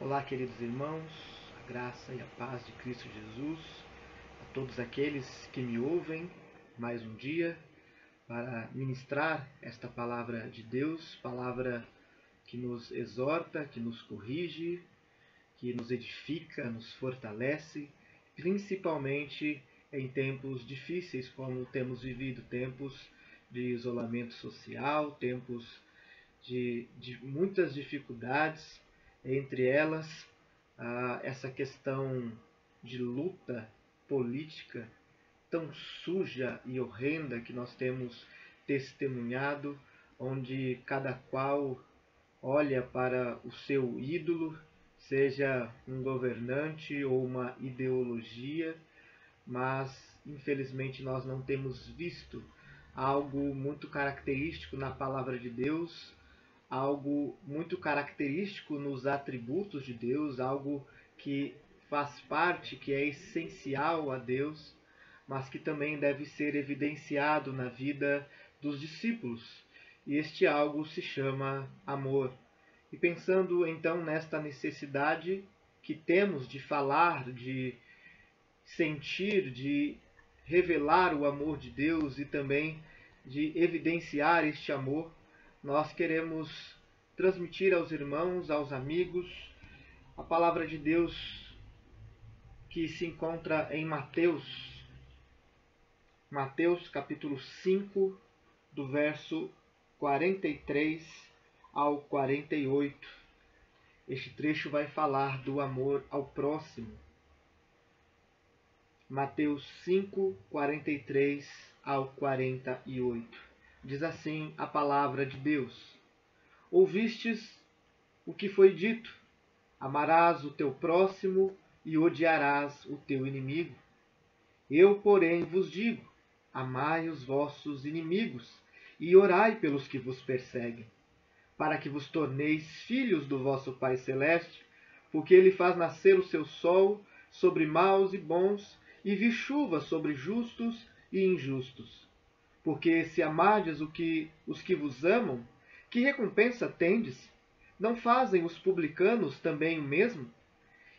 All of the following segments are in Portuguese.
Olá, queridos irmãos, a graça e a paz de Cristo Jesus, a todos aqueles que me ouvem mais um dia para ministrar esta palavra de Deus, palavra que nos exorta, que nos corrige, que nos edifica, nos fortalece, principalmente em tempos difíceis como temos vivido, tempos de isolamento social, tempos de muitas dificuldades, entre elas essa questão de luta política tão suja e horrenda que nós temos testemunhado, onde cada qual olha para o seu ídolo, seja um governante ou uma ideologia, mas infelizmente nós não temos visto algo muito característico na palavra de Deus, algo muito característico nos atributos de Deus, algo que faz parte, que é essencial a Deus, mas que também deve ser evidenciado na vida dos discípulos. E este algo se chama amor. E pensando então nesta necessidade que temos de falar, de sentir, de revelar o amor de Deus e também de evidenciar este amor, nós queremos transmitir aos irmãos, aos amigos, a palavra de Deus que se encontra em Mateus capítulo 5, do verso 43 ao 48. Este trecho vai falar do amor ao próximo. Mateus 5, 43 ao 48. Diz assim a palavra de Deus: Ouvistes o que foi dito: amarás o teu próximo e odiarás o teu inimigo. Eu, porém, vos digo: amai os vossos inimigos e orai pelos que vos perseguem, para que vos torneis filhos do vosso Pai Celeste, porque ele faz nascer o seu sol sobre maus e bons, e vir chuva sobre justos e injustos. Porque se amardes os que vos amam, que recompensa tendes? Não fazem os publicanos também o mesmo?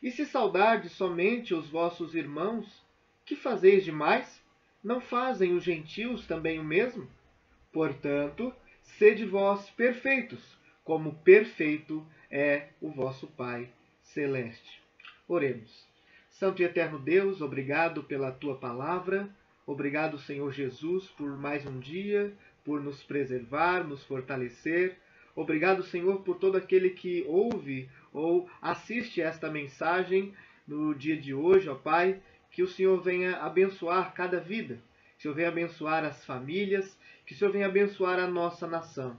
E se saudardes somente os vossos irmãos, que fazeis demais? Não fazem os gentios também o mesmo? Portanto, sede vós perfeitos, como perfeito é o vosso Pai Celeste. Oremos. Santo e eterno Deus, obrigado pela tua palavra. Obrigado, Senhor Jesus, por mais um dia, por nos preservar, nos fortalecer. Obrigado, Senhor, por todo aquele que ouve ou assiste esta mensagem no dia de hoje, ó Pai. Que o Senhor venha abençoar cada vida, que o Senhor venha abençoar as famílias, que o Senhor venha abençoar a nossa nação.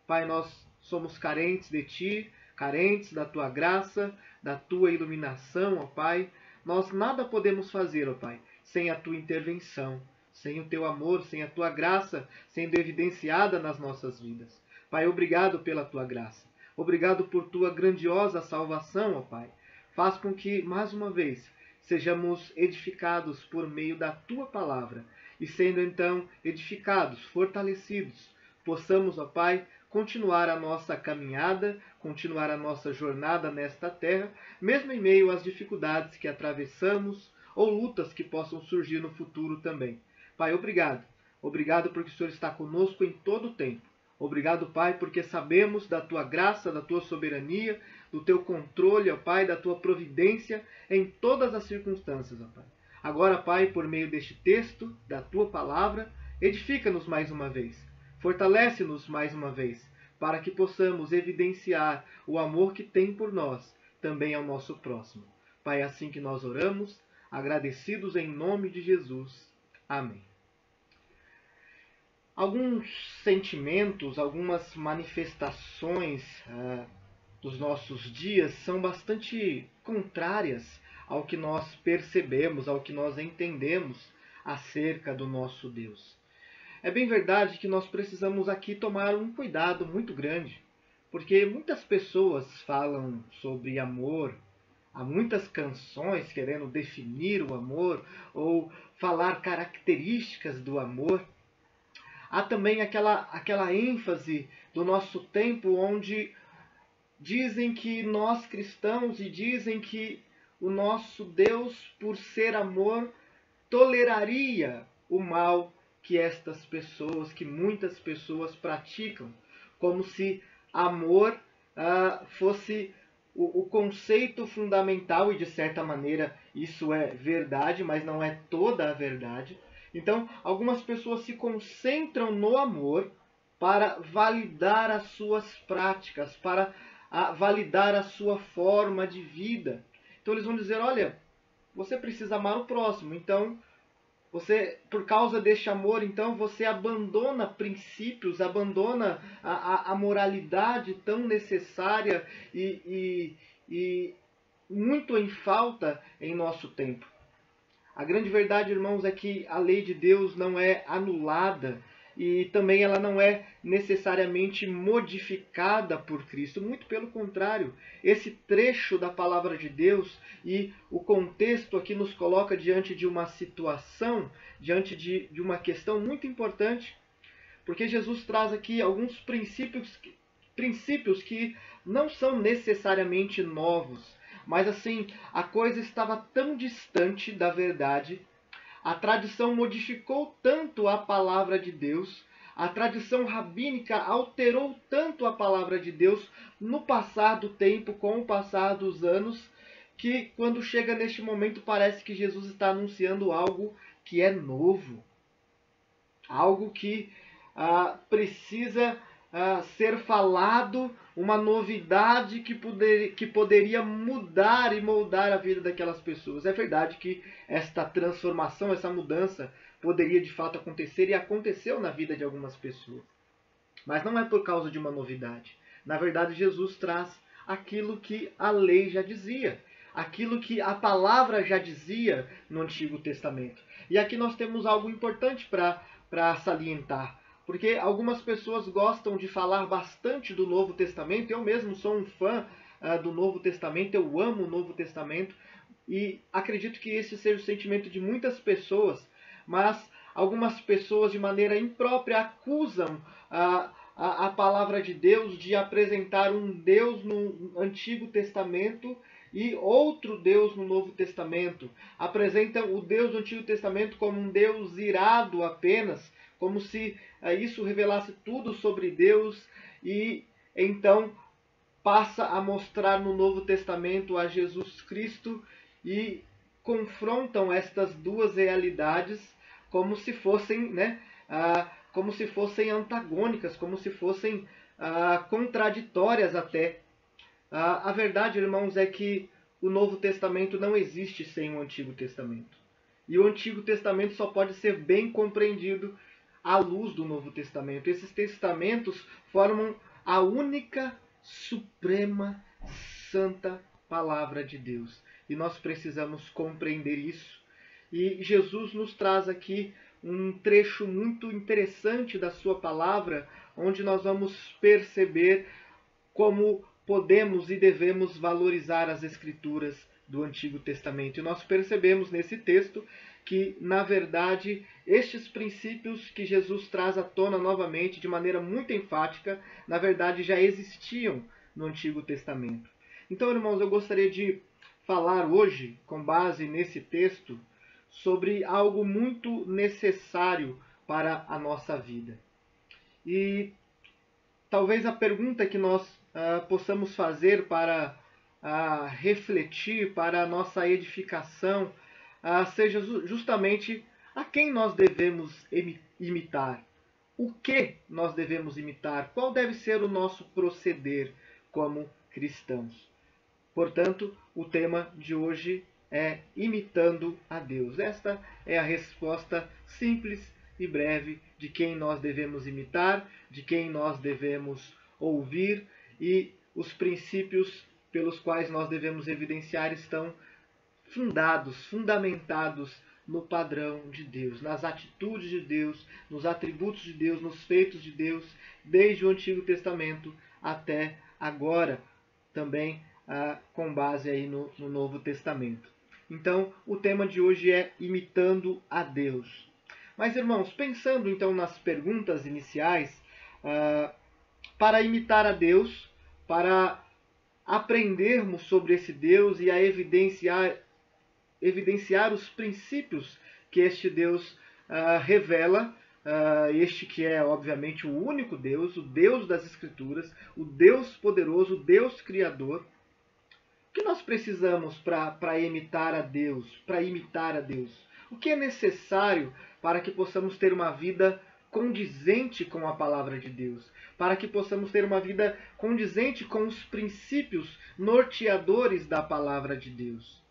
Pai, nós somos carentes de Ti, carentes da Tua graça, da Tua iluminação, ó Pai. Nós nada podemos fazer, ó Pai, sem a Tua intervenção, sem o Teu amor, sem a Tua graça sendo evidenciada nas nossas vidas. Pai, obrigado pela Tua graça. Obrigado por Tua grandiosa salvação, ó Pai. Faz com que, mais uma vez, sejamos edificados por meio da Tua palavra e sendo então edificados, fortalecidos, possamos, ó Pai, continuar a nossa caminhada, continuar a nossa jornada nesta terra, mesmo em meio às dificuldades que atravessamos ou lutas que possam surgir no futuro também. Pai, obrigado. Obrigado porque o Senhor está conosco em todo o tempo. Obrigado, Pai, porque sabemos da Tua graça, da Tua soberania, do Teu controle, ó Pai, da Tua providência em todas as circunstâncias, ó Pai. Agora, Pai, por meio deste texto, da Tua palavra, edifica-nos mais uma vez. Fortalece-nos mais uma vez, para que possamos evidenciar o amor que tem por nós, também ao nosso próximo. Pai, é assim que nós oramos, agradecidos em nome de Jesus. Amém. Alguns sentimentos, algumas manifestações dos nossos dias são bastante contrárias ao que nós percebemos, ao que nós entendemos acerca do nosso Deus. É bem verdade que nós precisamos aqui tomar um cuidado muito grande, porque muitas pessoas falam sobre amor, há muitas canções querendo definir o amor ou falar características do amor. Há também aquela ênfase do nosso tempo onde dizem que nós cristãos e dizem que o nosso Deus, por ser amor, toleraria o mal que estas pessoas, que muitas pessoas praticam, como se amor fosse o conceito fundamental, e de certa maneira isso é verdade, mas não é toda a verdade. Então, algumas pessoas se concentram no amor para validar as suas práticas, para validar a sua forma de vida. Então eles vão dizer, olha, você precisa amar o próximo, então você, por causa deste amor, então você abandona princípios, abandona a moralidade tão necessária e muito em falta em nosso tempo. A grande verdade, irmãos, é que a lei de Deus não é anulada e também ela não é necessariamente modificada por Cristo. Muito pelo contrário, esse trecho da palavra de Deus e o contexto aqui nos coloca diante de uma situação, diante de uma questão muito importante, porque Jesus traz aqui alguns princípios que não são necessariamente novos, mas assim, a coisa estava tão distante da verdade, a tradição modificou tanto a palavra de Deus, a tradição rabínica alterou tanto a palavra de Deus no passar do tempo, com o passar dos anos, que quando chega neste momento parece que Jesus está anunciando algo que é novo, algo que precisa ser falado, uma novidade que poderia mudar e moldar a vida daquelas pessoas. É verdade que esta transformação, essa mudança poderia de fato acontecer e aconteceu na vida de algumas pessoas. Mas não é por causa de uma novidade. Na verdade, Jesus traz aquilo que a lei já dizia, aquilo que a palavra já dizia no Antigo Testamento. E aqui nós temos algo importante para salientar. Porque algumas pessoas gostam de falar bastante do Novo Testamento. Eu mesmo sou um fã do Novo Testamento, eu amo o Novo Testamento. E acredito que esse seja o sentimento de muitas pessoas. Mas algumas pessoas, de maneira imprópria, acusam a palavra de Deus de apresentar um Deus no Antigo Testamento e outro Deus no Novo Testamento. Apresentam o Deus do Antigo Testamento como um Deus irado apenas, como se isso revelasse tudo sobre Deus, e então passa a mostrar no Novo Testamento a Jesus Cristo e confrontam estas duas realidades como se fossem, como se fossem antagônicas, como se fossem contraditórias até. A verdade, irmãos, é que o Novo Testamento não existe sem o Antigo Testamento. E o Antigo Testamento só pode ser bem compreendido à luz do Novo Testamento. Esses testamentos formam a única, suprema, santa palavra de Deus. E nós precisamos compreender isso. E Jesus nos traz aqui um trecho muito interessante da sua palavra, onde nós vamos perceber como podemos e devemos valorizar as Escrituras do Antigo Testamento. E nós percebemos nesse texto que, na verdade, estes princípios que Jesus traz à tona novamente, de maneira muito enfática, na verdade já existiam no Antigo Testamento. Então, irmãos, eu gostaria de falar hoje, com base nesse texto, sobre algo muito necessário para a nossa vida. E talvez a pergunta que nós possamos fazer para refletir, para a nossa edificação, seja justamente a quem nós devemos imitar. O que nós devemos imitar? Qual deve ser o nosso proceder como cristãos? Portanto, o tema de hoje é imitando a Deus. Esta é a resposta simples e breve de quem nós devemos imitar, de quem nós devemos ouvir, e os princípios pelos quais nós devemos evidenciar estão fundamentados no padrão de Deus, nas atitudes de Deus, nos atributos de Deus, nos feitos de Deus, desde o Antigo Testamento até agora, também com base aí no Novo Testamento. Então, o tema de hoje é imitando a Deus. Mas, irmãos, pensando então nas perguntas iniciais, para imitar a Deus, para aprendermos sobre esse Deus e a evidenciar os princípios que este Deus revela, este que é, obviamente, o único Deus, o Deus das Escrituras, o Deus poderoso, o Deus criador. O que nós precisamos para imitar a Deus, O que é necessário para que possamos ter uma vida condizente com a palavra de Deus, para que possamos ter uma vida condizente com os princípios norteadores da palavra de Deus?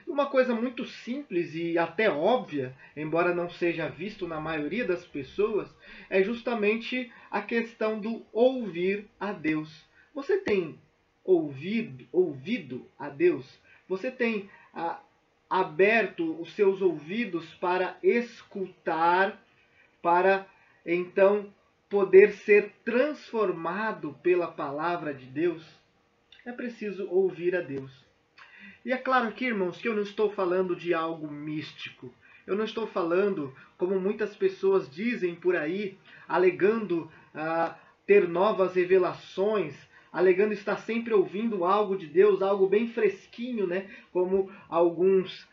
Uma coisa muito simples e até óbvia, embora não seja visto na maioria das pessoas, é justamente a questão do ouvir a Deus. Você tem ouvido a Deus? Você tem aberto os seus ouvidos para escutar, para então poder ser transformado pela palavra de Deus? É preciso ouvir a Deus. E é claro aqui, irmãos, que eu não estou falando de algo místico. Eu não estou falando, como muitas pessoas dizem por aí, alegando ter novas revelações, alegando estar sempre ouvindo algo de Deus, algo bem fresquinho, né? Como alguns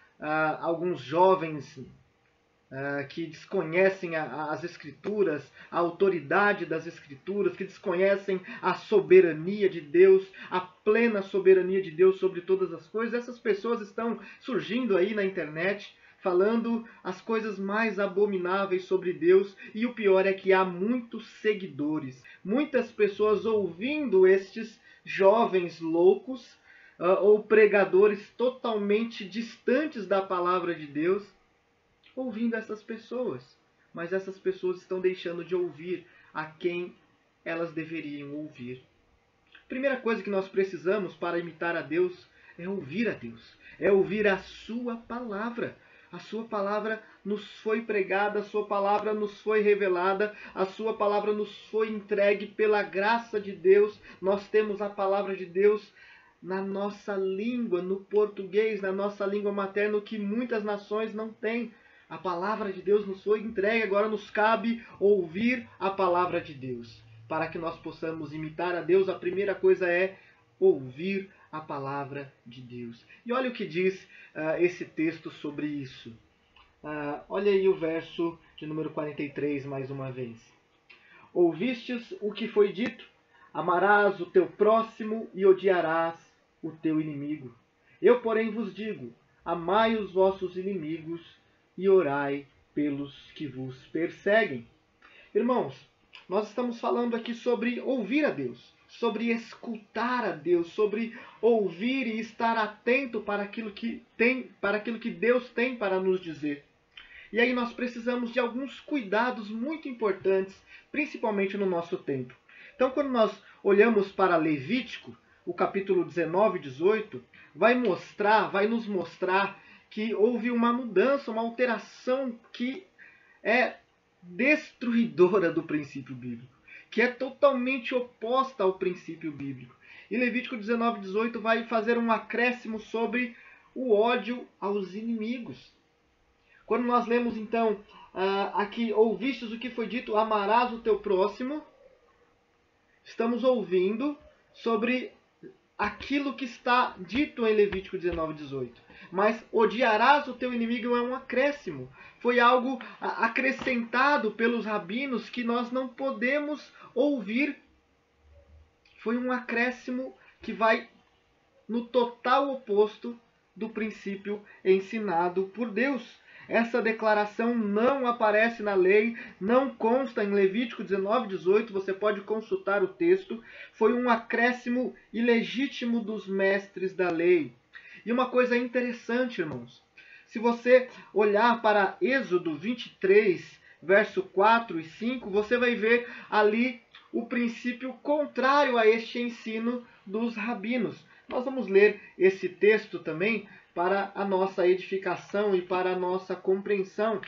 jovens que desconhecem as Escrituras, a autoridade das Escrituras, que desconhecem a soberania de Deus, a plena soberania de Deus sobre todas as coisas. Essas pessoas estão surgindo aí na internet, falando as coisas mais abomináveis sobre Deus, e o pior é que há muitos seguidores, muitas pessoas ouvindo estes jovens loucos ou pregadores totalmente distantes da palavra de Deus, ouvindo essas pessoas. Mas essas pessoas estão deixando de ouvir a quem elas deveriam ouvir. A primeira coisa que nós precisamos para imitar a Deus é ouvir a Deus, é ouvir a sua palavra. A sua palavra nos foi pregada, a sua palavra nos foi revelada, a sua palavra nos foi entregue pela graça de Deus. Nós temos a palavra de Deus na nossa língua, no português, na nossa língua materna, que muitas nações não têm. A palavra de Deus nos foi entregue, agora nos cabe ouvir a palavra de Deus. Para que nós possamos imitar a Deus, a primeira coisa é ouvir a palavra de Deus. E olha o que diz esse texto sobre isso. Olha aí o verso de número 43 mais uma vez. Ouvistes o que foi dito? Amarás o teu próximo e odiarás o teu inimigo. Eu, porém, vos digo, amai os vossos inimigos e orai pelos que vos perseguem. Irmãos, nós estamos falando aqui sobre ouvir a Deus, sobre escutar a Deus, sobre ouvir e estar atento para aquilo que Deus tem para nos dizer. E aí nós precisamos de alguns cuidados muito importantes, principalmente no nosso tempo. Então, quando nós olhamos para Levítico, o capítulo 19 e 18, vai nos mostrar que houve uma mudança, uma alteração que é destruidora do princípio bíblico, que é totalmente oposta ao princípio bíblico. E Levítico 19 e 18 vai fazer um acréscimo sobre o ódio aos inimigos. Quando nós lemos, então, aqui, ouvistes o que foi dito, amarás o teu próximo, estamos ouvindo sobre aquilo que está dito em Levítico 19 e 18. Mas odiarás o teu inimigo é um acréscimo. Foi algo acrescentado pelos rabinos que nós não podemos ouvir. Foi um acréscimo que vai no total oposto do princípio ensinado por Deus. Essa declaração não aparece na lei, não consta em Levítico 19, 18, você pode consultar o texto. Foi um acréscimo ilegítimo dos mestres da lei. E uma coisa interessante, irmãos, se você olhar para Êxodo 23, verso 4 e 5, você vai ver ali o princípio contrário a este ensino dos rabinos. Nós vamos ler esse texto também para a nossa edificação e para a nossa compreensão,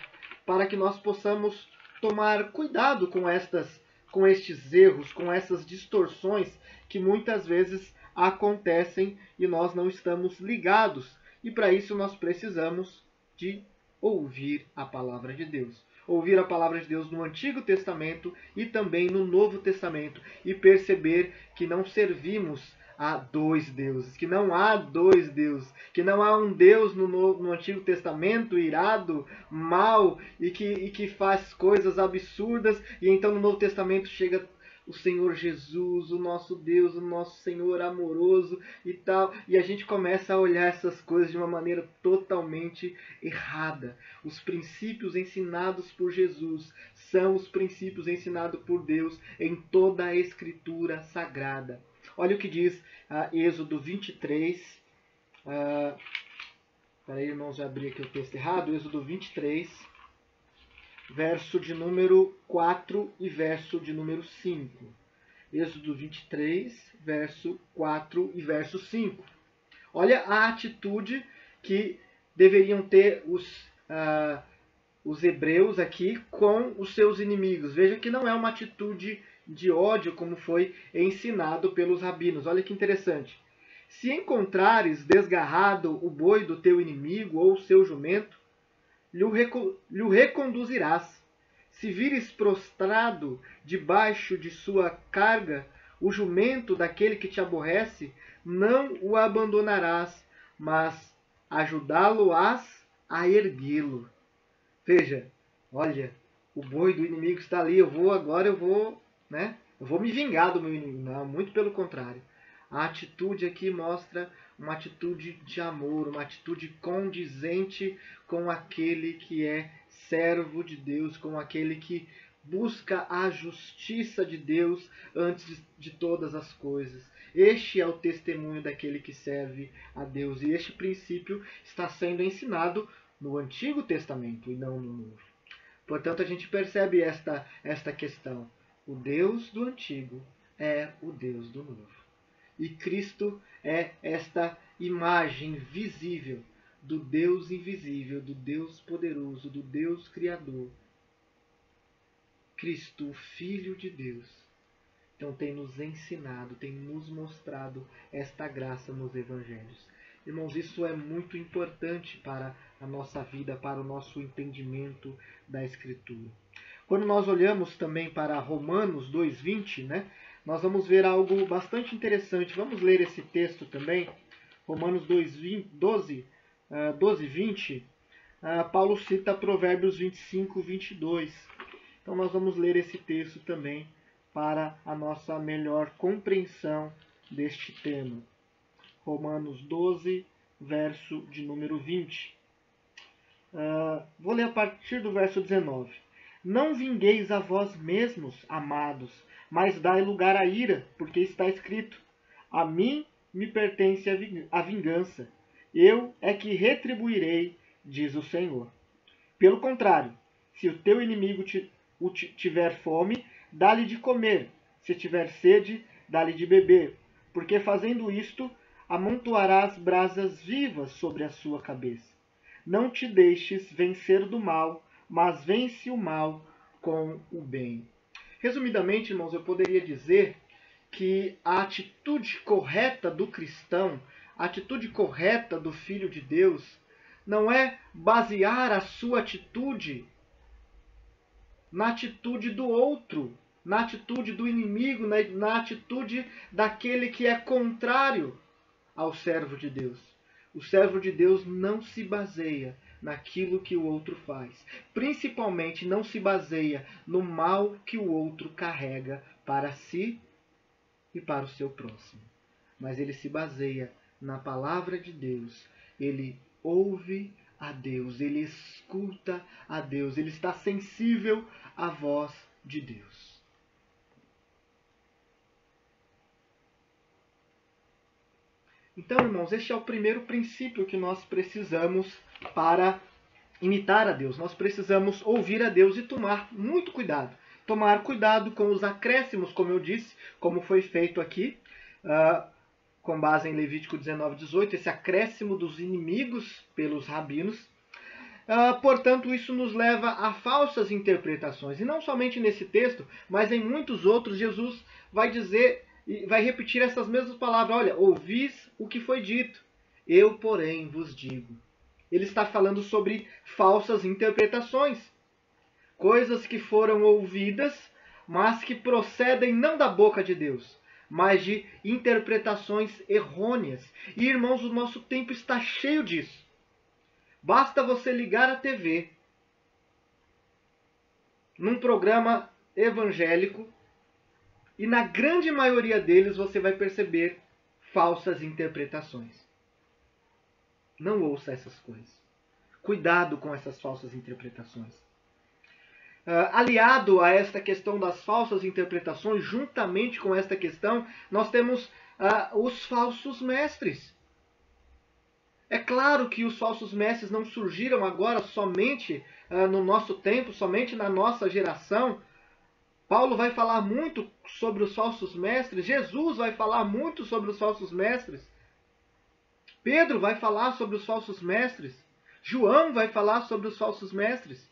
para que nós possamos tomar cuidado com estes erros, com essas distorções que muitas vezes acontecem e nós não estamos ligados. E para isso nós precisamos de ouvir a palavra de Deus. Ouvir a palavra de Deus no Antigo Testamento e também no Novo Testamento e perceber que não servimos há dois deuses, que não há dois deuses, que não há um Deus no Antigo Testamento irado, mau e que faz coisas absurdas, e então no Novo Testamento chega o Senhor Jesus, o nosso Deus, o nosso Senhor amoroso e tal, e a gente começa a olhar essas coisas de uma maneira totalmente errada. Os princípios ensinados por Jesus são os princípios ensinados por Deus em toda a Escritura Sagrada. Olha o que diz Êxodo 23. Peraí, irmãos, já abri aqui o texto errado. Êxodo 23, verso de número 4 e verso de número 5. Êxodo 23, verso 4 e verso 5. Olha a atitude que deveriam ter os hebreus aqui com os seus inimigos. Veja que não é uma atitude de ódio como foi ensinado pelos rabinos. Olha que interessante. Se encontrares desgarrado o boi do teu inimigo ou o seu jumento, lhe reconduzirás. Se vires prostrado debaixo de sua carga o jumento daquele que te aborrece, não o abandonarás, mas ajudá-lo-ás a erguê-lo. Veja, olha, o boi do inimigo está ali, eu vou me vingar do meu inimigo. Não, muito pelo contrário. A atitude aqui mostra uma atitude de amor, uma atitude condizente com aquele que é servo de Deus, com aquele que busca a justiça de Deus antes de todas as coisas. Este é o testemunho daquele que serve a Deus. E este princípio está sendo ensinado no Antigo Testamento e não no Novo. Portanto, a gente percebe esta questão. O Deus do Antigo é o Deus do Novo. E Cristo é esta imagem visível do Deus invisível, do Deus poderoso, do Deus Criador. Cristo, o Filho de Deus. Então tem nos ensinado, tem nos mostrado esta graça nos Evangelhos. Irmãos, isso é muito importante para a nossa vida, para o nosso entendimento da Escritura. Quando nós olhamos também para Romanos 2,20, nós vamos ver algo bastante interessante. Vamos ler esse texto também. Romanos 12, 20. Paulo cita Provérbios 25, 22. Então nós vamos ler esse texto também para a nossa melhor compreensão deste tema. Romanos 12, verso de número 20. Vou ler a partir do verso 19. Não vingueis a vós mesmos, amados, mas dai lugar à ira, porque está escrito: a mim me pertence a vingança, eu é que retribuirei, diz o Senhor. Pelo contrário, se o teu inimigo tiver fome, dá-lhe de comer, se tiver sede, dá-lhe de beber, porque fazendo isto, amontoarás brasas vivas sobre a sua cabeça. Não te deixes vencer do mal, mas vence o mal com o bem. Resumidamente, irmãos, eu poderia dizer que a atitude correta do cristão, a atitude correta do Filho de Deus, não é basear a sua atitude na atitude do outro, na atitude do inimigo, na atitude daquele que é contrário ao servo de Deus. O servo de Deus não se baseia naquilo que o outro faz. Principalmente não se baseia no mal que o outro carrega para si e para o seu próximo. Mas ele se baseia na palavra de Deus. Ele ouve a Deus, ele escuta a Deus, ele está sensível à voz de Deus. Então, irmãos, este é o primeiro princípio que nós precisamos para imitar a Deus. Nós precisamos ouvir a Deus e tomar muito cuidado. Tomar cuidado com os acréscimos, como eu disse, como foi feito aqui, com base em Levítico 19, 18, esse acréscimo dos inimigos pelos rabinos. Portanto, isso nos leva a falsas interpretações. E não somente nesse texto, mas em muitos outros, Jesus vai dizer e vai repetir essas mesmas palavras. Olha, ouvis o que foi dito, eu, porém, vos digo. Ele está falando sobre falsas interpretações. Coisas que foram ouvidas, mas que procedem não da boca de Deus, mas de interpretações errôneas. E, irmãos, o nosso tempo está cheio disso. Basta você ligar a TV num programa evangélico e na grande maioria deles você vai perceber falsas interpretações. Não ouça essas coisas. Cuidado com essas falsas interpretações. Aliado a esta questão das falsas interpretações, juntamente com esta questão, nós temos os falsos mestres. É claro que os falsos mestres não surgiram agora somente no nosso tempo, somente na nossa geração. Paulo vai falar muito sobre os falsos mestres, Jesus vai falar muito sobre os falsos mestres, Pedro vai falar sobre os falsos mestres, João vai falar sobre os falsos mestres.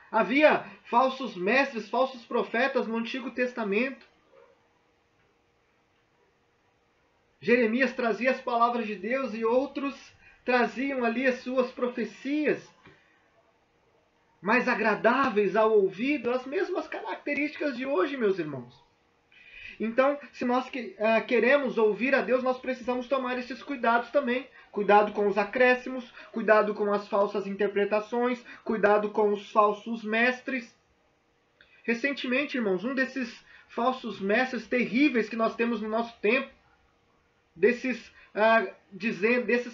Havia falsos mestres, falsos profetas no Antigo Testamento. Jeremias trazia as palavras de Deus e outros traziam ali as suas profecias, mais agradáveis ao ouvido, as mesmas características de hoje, meus irmãos. Então, se nós queremos ouvir a Deus, nós precisamos tomar esses cuidados também. Cuidado com os acréscimos, cuidado com as falsas interpretações, cuidado com os falsos mestres. Recentemente, irmãos, um desses falsos mestres terríveis que nós temos no nosso tempo, desses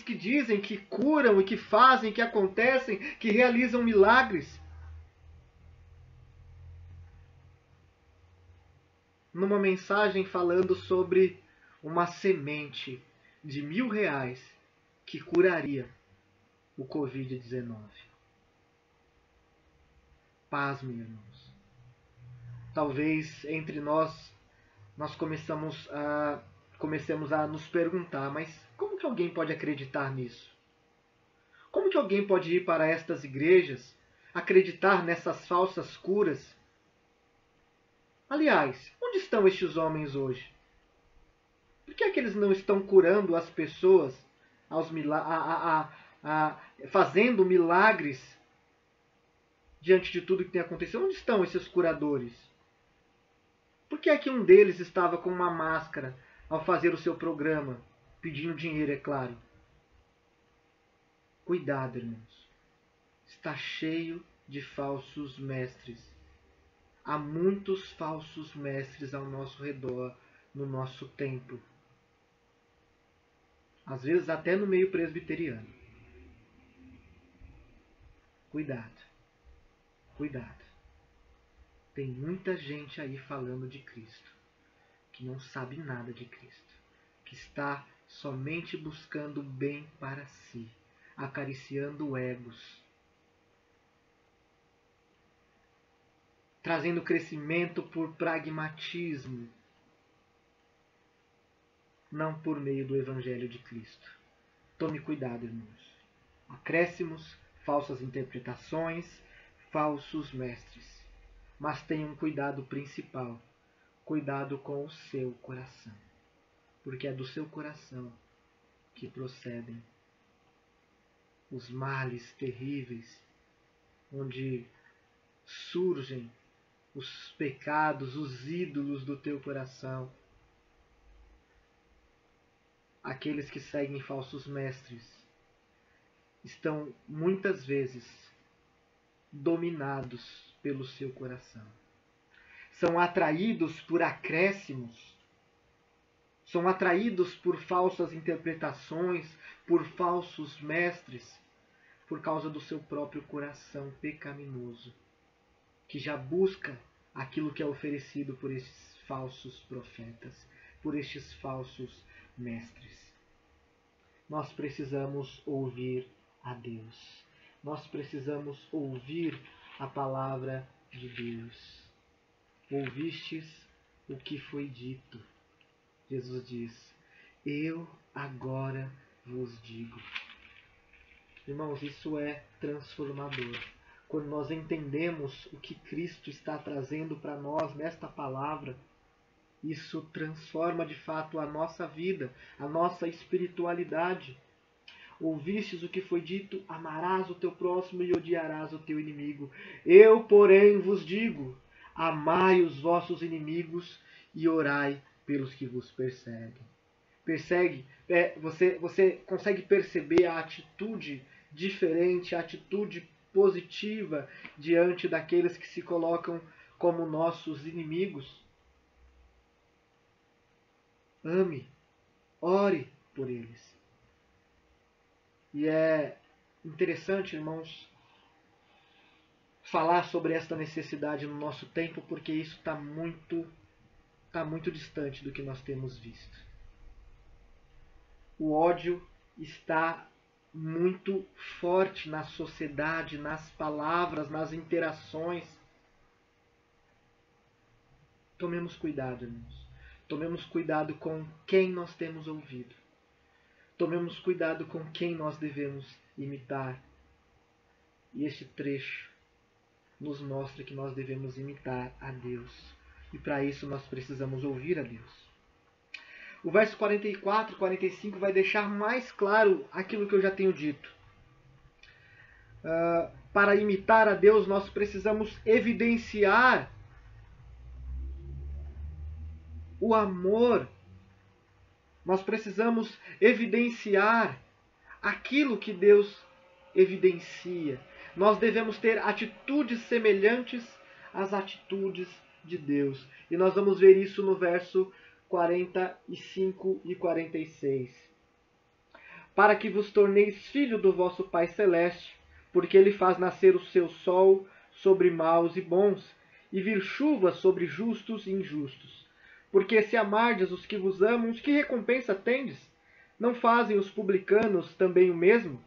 que dizem que curam e que fazem, que acontecem, que realizam milagres. Numa mensagem falando sobre uma semente de R$1.000 que curaria o Covid-19. Pasme, irmãos. Talvez entre nós comecemos a nos perguntar, mas como que alguém pode acreditar nisso? Como que alguém pode ir para estas igrejas, acreditar nessas falsas curas? Aliás, onde estão estes homens hoje? Por que é que eles não estão curando as pessoas, fazendo milagres diante de tudo que tem acontecido? Onde estão esses curadores? Por que é que um deles estava com uma máscara ao fazer o seu programa, pedindo dinheiro, é claro? Cuidado, irmãos. Está cheio de falsos mestres. Há muitos falsos mestres ao nosso redor, no nosso tempo. Às vezes até no meio presbiteriano. Cuidado. Cuidado. Tem muita gente aí falando de Cristo, que não sabe nada de Cristo, que está somente buscando o bem para si, acariciando egos, trazendo crescimento por pragmatismo, não por meio do Evangelho de Cristo. Tome cuidado, irmãos. Acréscimos, falsas interpretações, falsos mestres. Mas tenham cuidado principal. Cuidado com o seu coração. Porque é do seu coração que procedem os males terríveis, onde surgem os pecados, os ídolos do teu coração. Aqueles que seguem falsos mestres estão muitas vezes dominados pelo seu coração. São atraídos por acréscimos, são atraídos por falsas interpretações, por falsos mestres, por causa do seu próprio coração pecaminoso, que já busca aquilo que é oferecido por estes falsos profetas, por estes falsos mestres. Nós precisamos ouvir a Deus. Nós precisamos ouvir a palavra de Deus. Ouvistes o que foi dito. Jesus diz: eu agora vos digo. Irmãos, isso é transformador. Quando nós entendemos o que Cristo está trazendo para nós nesta palavra, isso transforma de fato a nossa vida, a nossa espiritualidade. Ouvistes o que foi dito: amarás o teu próximo e odiarás o teu inimigo. Eu, porém, vos digo: amai os vossos inimigos e orai pelos que vos perseguem. Você consegue perceber a atitude diferente, a atitude positiva diante daqueles que se colocam como nossos inimigos? Ame, ore por eles. E é interessante, irmãos, falar sobre esta necessidade no nosso tempo, porque isso está muito distante do que nós temos visto. O ódio está muito forte na sociedade, nas palavras, nas interações. Tomemos cuidado, irmãos. Tomemos cuidado com quem nós temos ouvido. Tomemos cuidado com quem nós devemos imitar. E este trecho nos mostra que nós devemos imitar a Deus. E para isso nós precisamos ouvir a Deus. O verso 44 e 45 vai deixar mais claro aquilo que eu já tenho dito. Para imitar a Deus, nós precisamos evidenciar o amor. Nós precisamos evidenciar aquilo que Deus evidencia. Nós devemos ter atitudes semelhantes às atitudes de Deus. E nós vamos ver isso no verso 45 e 46. Para que vos torneis filho do vosso Pai Celeste, porque Ele faz nascer o seu sol sobre maus e bons, e vir chuva sobre justos e injustos. Porque se amardes os que vos amam, que recompensa tendes? Não fazem os publicanos também o mesmo?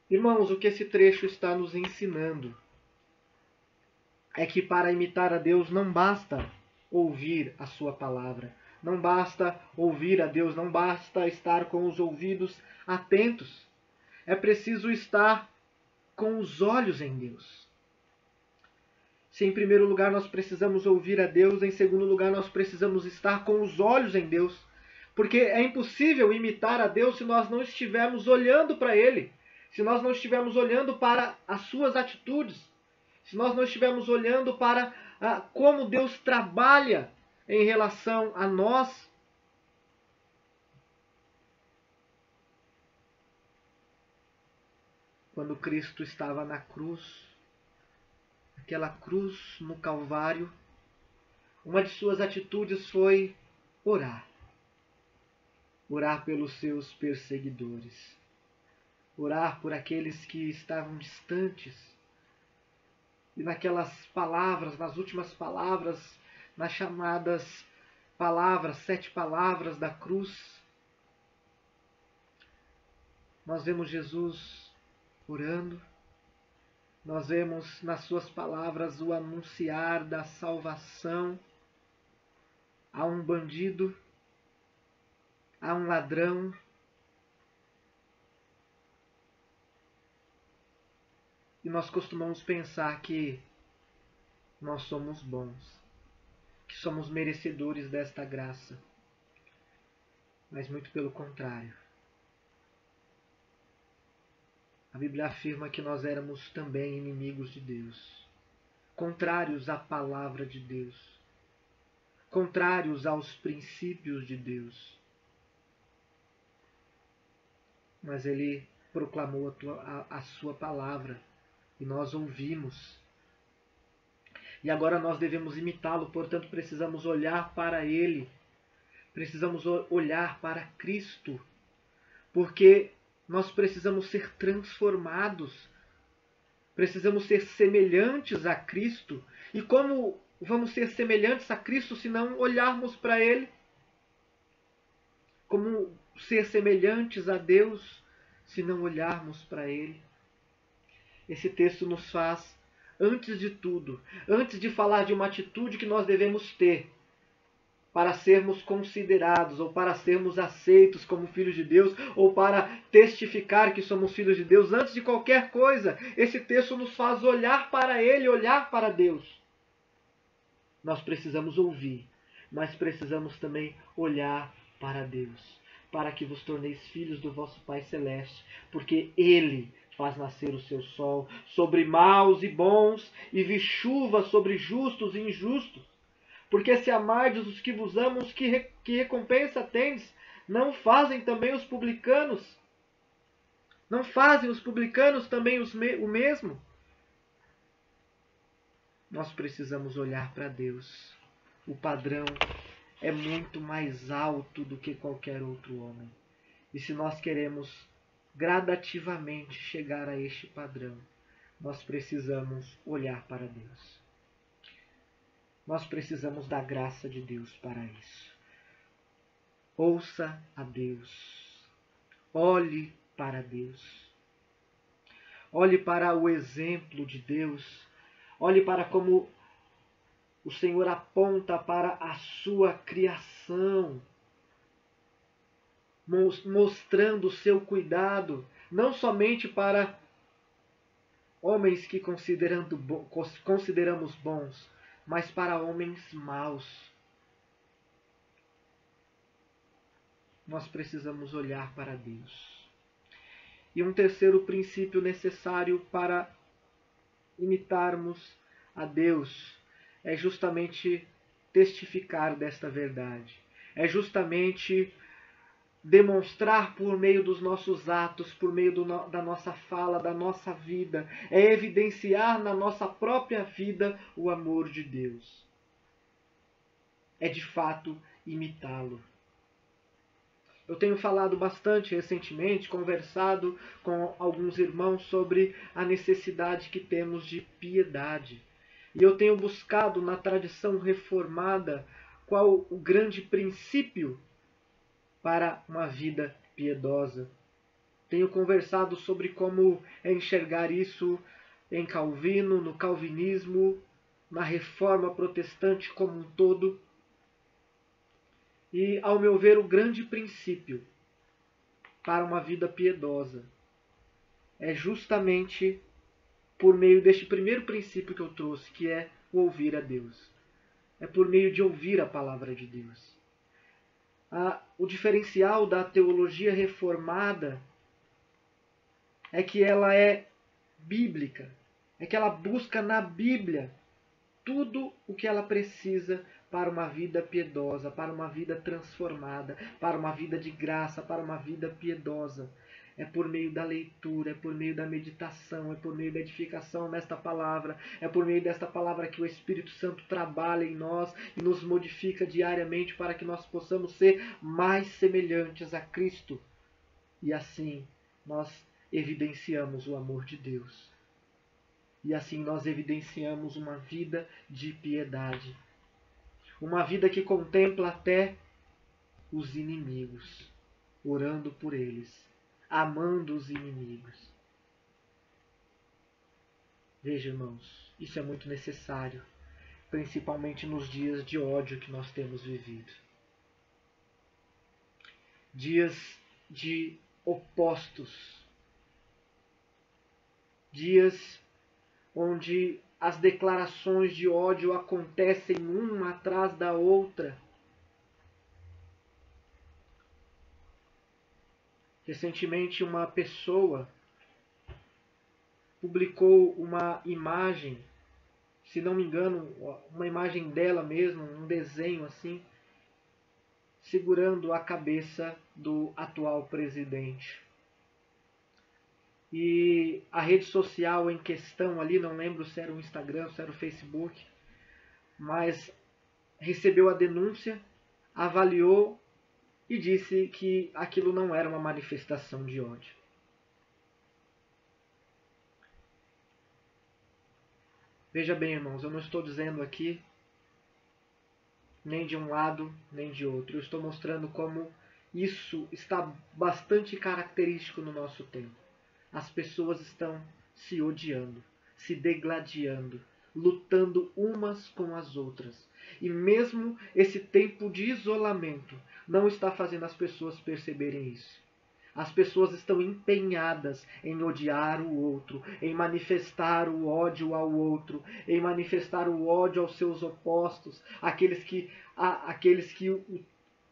Irmãos, o que esse trecho está nos ensinando é que para imitar a Deus não basta ouvir a sua palavra. Não basta ouvir a Deus, não basta estar com os ouvidos atentos. É preciso estar com os olhos em Deus. Se em primeiro lugar nós precisamos ouvir a Deus, em segundo lugar nós precisamos estar com os olhos em Deus. Porque é impossível imitar a Deus se nós não estivermos olhando para Ele. Se nós não estivermos olhando para as suas atitudes. Se nós não estivermos olhando para como Deus trabalha em relação a nós. Quando Cristo estava na cruz, aquela cruz no Calvário, uma de suas atitudes foi orar. Orar pelos seus perseguidores. Orar por aqueles que estavam distantes. E naquelas palavras, nas últimas palavras, nas chamadas palavras, 7 palavras da cruz, nós vemos Jesus orando, nós vemos nas suas palavras o anunciar da salvação a um bandido, a um ladrão, e nós costumamos pensar que nós somos bons, que somos merecedores desta graça. Mas muito pelo contrário. A Bíblia afirma que nós éramos também inimigos de Deus, contrários à palavra de Deus, contrários aos princípios de Deus. Mas Ele proclamou a sua palavra e nós ouvimos. E agora nós devemos imitá-lo, portanto precisamos olhar para Ele, precisamos olhar para Cristo, porque nós precisamos ser transformados, precisamos ser semelhantes a Cristo. E como vamos ser semelhantes a Cristo se não olharmos para Ele? Como ser semelhantes a Deus se não olharmos para Ele? Esse texto nos faz, antes de tudo, antes de falar de uma atitude que nós devemos ter para sermos considerados ou para sermos aceitos como filhos de Deus ou para testificar que somos filhos de Deus, antes de qualquer coisa, esse texto nos faz olhar para Ele, olhar para Deus. Nós precisamos ouvir, mas precisamos também olhar para Deus, para que vos torneis filhos do vosso Pai Celeste, porque Ele faz nascer o seu sol sobre maus e bons, e vi chuva sobre justos e injustos. Porque se amardes os que vos amam, que recompensa tendes? Não fazem também os publicanos? Não fazem os publicanos também o mesmo? Nós precisamos olhar para Deus. O padrão é muito mais alto do que qualquer outro homem. E se nós queremos gradativamente chegar a este padrão, nós precisamos olhar para Deus. Nós precisamos da graça de Deus para isso. Ouça a Deus. Olhe para Deus. Olhe para o exemplo de Deus. Olhe para como o Senhor aponta para a sua criação, mostrando o seu cuidado, não somente para homens que consideramos bons, mas para homens maus. Nós precisamos olhar para Deus. E um terceiro princípio necessário para imitarmos a Deus é justamente testificar desta verdade. É justamente demonstrar por meio dos nossos atos, por meio da nossa fala, da nossa vida. É evidenciar na nossa própria vida o amor de Deus. É de fato imitá-lo. Eu tenho falado bastante recentemente, conversado com alguns irmãos sobre a necessidade que temos de piedade. E eu tenho buscado na tradição reformada qual o grande princípio para uma vida piedosa. Tenho conversado sobre como enxergar isso em Calvino, no calvinismo, na reforma protestante como um todo. E, ao meu ver, o grande princípio para uma vida piedosa é justamente por meio deste primeiro princípio que eu trouxe, que é o ouvir a Deus. É por meio de ouvir a palavra de Deus. O diferencial da teologia reformada é que ela é bíblica, é que ela busca na Bíblia tudo o que ela precisa para uma vida piedosa, para uma vida transformada, para uma vida de graça, para uma vida piedosa. É por meio da leitura, é por meio da meditação, é por meio da edificação nesta palavra, é por meio desta palavra que o Espírito Santo trabalha em nós e nos modifica diariamente para que nós possamos ser mais semelhantes a Cristo. E assim nós evidenciamos o amor de Deus. E assim nós evidenciamos uma vida de piedade. Uma vida que contempla até os inimigos, orando por eles, amando os inimigos. Veja, irmãos, isso é muito necessário, principalmente nos dias de ódio que nós temos vivido. Dias de opostos. Dias onde as declarações de ódio acontecem uma atrás da outra. Recentemente, uma pessoa publicou uma imagem, se não me engano, uma imagem dela mesma, um desenho assim, segurando a cabeça do atual presidente. E a rede social em questão ali, não lembro se era o Instagram, se era o Facebook, mas recebeu a denúncia, avaliou e disse que aquilo não era uma manifestação de ódio. Veja bem, irmãos, eu não estou dizendo aqui nem de um lado nem de outro. Eu estou mostrando como isso está bastante característico no nosso tempo. As pessoas estão se odiando, se degladiando, lutando umas com as outras. E mesmo esse tempo de isolamento não está fazendo as pessoas perceberem isso. As pessoas estão empenhadas em odiar o outro, em manifestar o ódio ao outro, em manifestar o ódio aos seus opostos, aqueles que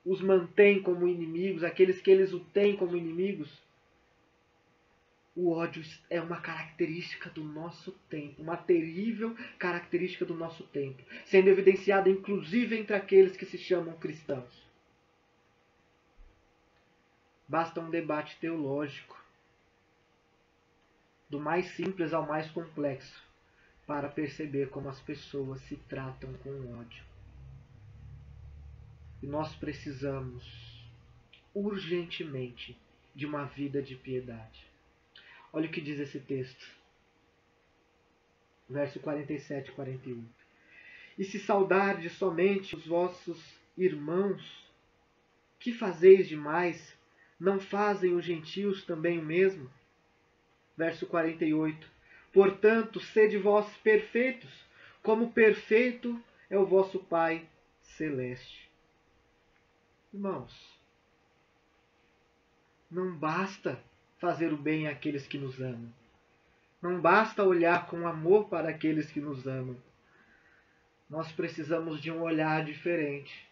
os mantêm como inimigos, aqueles que eles o têm como inimigos. O ódio é uma característica do nosso tempo, uma terrível característica do nosso tempo, sendo evidenciada inclusive entre aqueles que se chamam cristãos. Basta um debate teológico, do mais simples ao mais complexo, para perceber como as pessoas se tratam com ódio. E nós precisamos urgentemente de uma vida de piedade. Olha o que diz esse texto. Verso 47 e 48. E se saudardes somente os vossos irmãos, que fazeis demais? Não fazem os gentios também o mesmo? Verso 48. Portanto, sede vós perfeitos, como perfeito é o vosso Pai celeste. Irmãos, não basta fazer o bem àqueles que nos amam. Não basta olhar com amor para aqueles que nos amam. Nós precisamos de um olhar diferente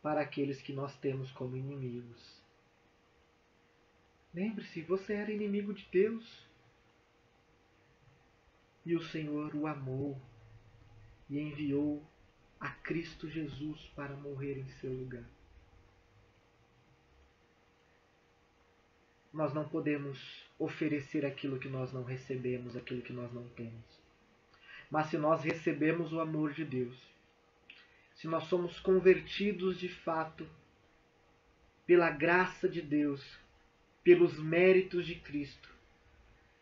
para aqueles que nós temos como inimigos. Lembre-se, você era inimigo de Deus. E o Senhor o amou e enviou a Cristo Jesus para morrer em seu lugar. Nós não podemos oferecer aquilo que nós não recebemos, aquilo que nós não temos. Mas se nós recebemos o amor de Deus, se nós somos convertidos de fato pela graça de Deus, pelos méritos de Cristo,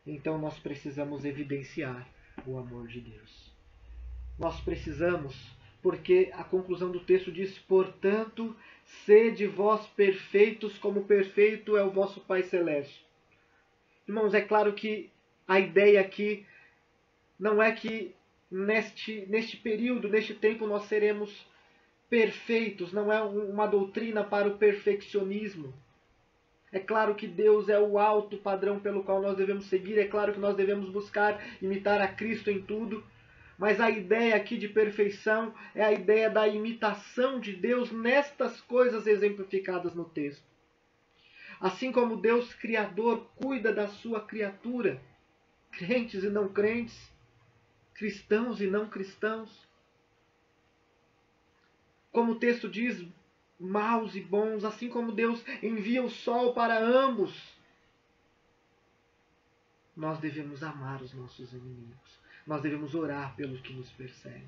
então nós precisamos evidenciar o amor de Deus. Nós precisamos, porque a conclusão do texto diz: portanto, sede vós perfeitos, como perfeito é o vosso Pai Celeste. Irmãos, é claro que a ideia aqui não é que neste período, neste tempo, nós seremos perfeitos. Não é uma doutrina para o perfeccionismo. É claro que Deus é o alto padrão pelo qual nós devemos seguir. É claro que nós devemos buscar imitar a Cristo em tudo. Mas a ideia aqui de perfeição é a ideia da imitação de Deus nestas coisas exemplificadas no texto. Assim como Deus Criador cuida da sua criatura, crentes e não crentes, cristãos e não cristãos. Como o texto diz, maus e bons, assim como Deus envia o sol para ambos, nós devemos amar os nossos inimigos. Nós devemos orar pelos que nos perseguem.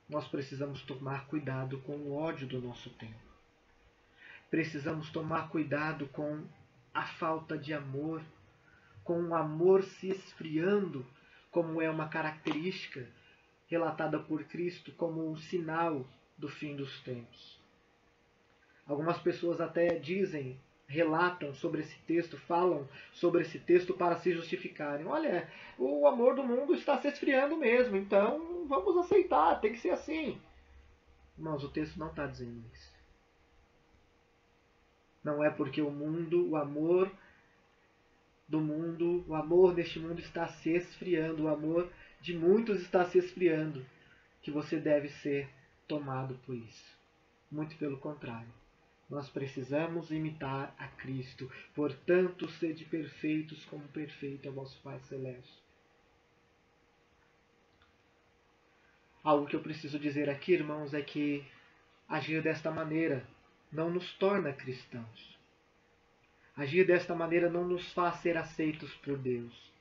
Nós precisamos tomar cuidado com o ódio do nosso tempo. Precisamos tomar cuidado com a falta de amor, com o amor se esfriando, como é uma característica relatada por Cristo como um sinal do fim dos tempos. Algumas pessoas até dizem, relatam sobre esse texto, falam sobre esse texto para se justificarem. Olha, o amor do mundo está se esfriando mesmo, então vamos aceitar, tem que ser assim. Mas o texto não está dizendo isso. Não é porque o mundo, o amor do mundo, o amor deste mundo está se esfriando, o amor de muitos está se esfriando, que você deve ser tomado por isso. Muito pelo contrário. Nós precisamos imitar a Cristo. Portanto, sede perfeitos como perfeito é o vosso Pai Celeste. Algo que eu preciso dizer aqui, irmãos, é que agir desta maneira não nos torna cristãos. Agir desta maneira não nos faz ser aceitos por Deus.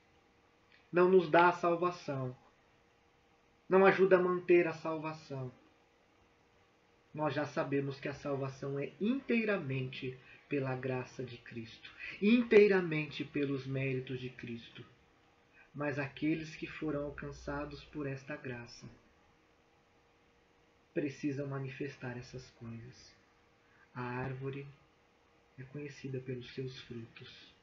Não nos dá a salvação. Não ajuda a manter a salvação. Nós já sabemos que a salvação é inteiramente pela graça de Cristo, inteiramente pelos méritos de Cristo. Mas aqueles que foram alcançados por esta graça precisam manifestar essas coisas. A árvore é conhecida pelos seus frutos.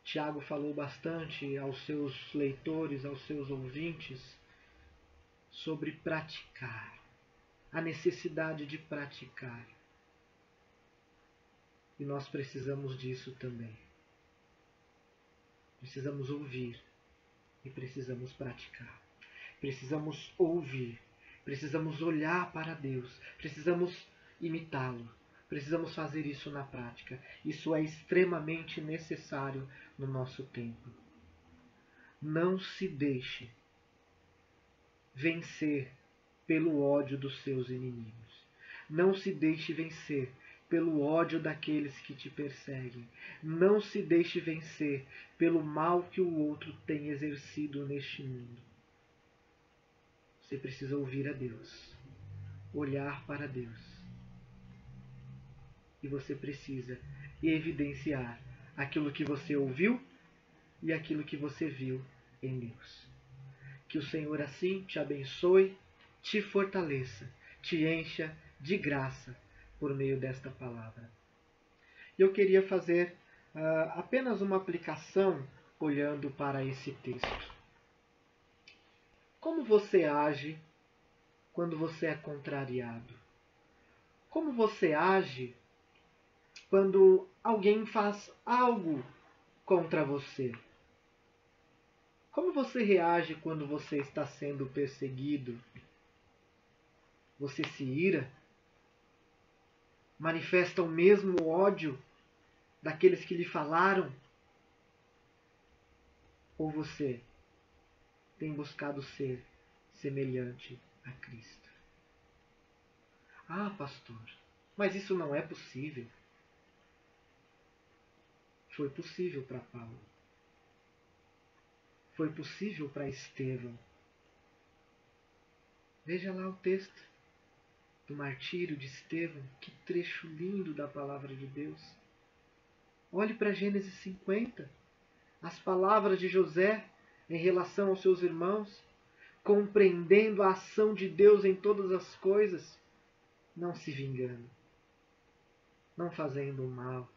Tiago falou bastante aos seus leitores, aos seus ouvintes, sobre praticar, a necessidade de praticar. E nós precisamos disso também. Precisamos ouvir e precisamos praticar. Precisamos ouvir Precisamos olhar para Deus, precisamos imitá-lo, precisamos fazer isso na prática. Isso é extremamente necessário no nosso tempo. Não se deixe vencer pelo ódio dos seus inimigos. Não se deixe vencer pelo ódio daqueles que te perseguem. Não se deixe vencer pelo mal que o outro tem exercido neste mundo. Você precisa ouvir a Deus, olhar para Deus. E você precisa evidenciar aquilo que você ouviu e aquilo que você viu em Deus. Que o Senhor assim te abençoe, te fortaleça, te encha de graça por meio desta palavra. Eu queria fazer apenas uma aplicação olhando para esse texto. Como você age quando você é contrariado? Como você age quando alguém faz algo contra você? Como você reage quando você está sendo perseguido? Você se ira? Manifesta o mesmo ódio daqueles que lhe falaram? Ou você tem buscado ser semelhante a Cristo? Ah, pastor, mas isso não é possível. Foi possível para Paulo. Foi possível para Estevão. Veja lá o texto do martírio de Estevão. Que trecho lindo da palavra de Deus. Olhe para Gênesis 50. As palavras de José em relação aos seus irmãos, compreendendo a ação de Deus em todas as coisas, não se vingando, não fazendo o mal,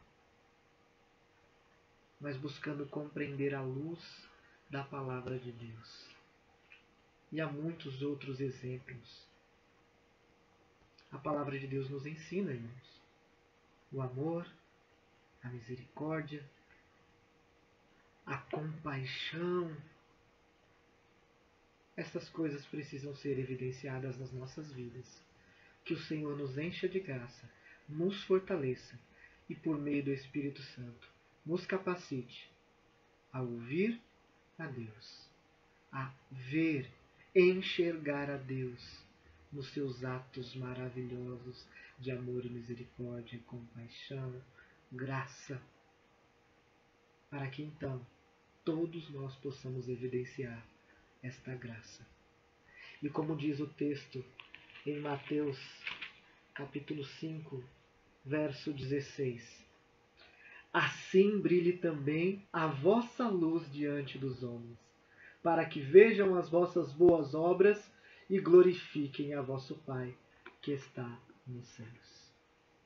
mas buscando compreender a luz da palavra de Deus. E há muitos outros exemplos. A palavra de Deus nos ensina, irmãos, o amor, a misericórdia, a compaixão. Essas coisas precisam ser evidenciadas nas nossas vidas. Que o Senhor nos encha de graça, nos fortaleça e, por meio do Espírito Santo, nos capacite a ouvir a Deus, a ver, enxergar a Deus nos seus atos maravilhosos de amor e misericórdia, compaixão, graça, para que então todos nós possamos evidenciar esta graça. E como diz o texto em Mateus capítulo 5, verso 16: assim brilhe também a vossa luz diante dos homens, para que vejam as vossas boas obras e glorifiquem a vosso Pai que está nos céus.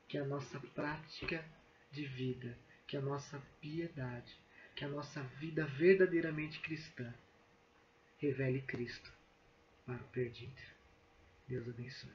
Que a nossa prática de vida, que a nossa piedade, que a nossa vida verdadeiramente cristã revele Cristo para o perdido. Deus abençoe.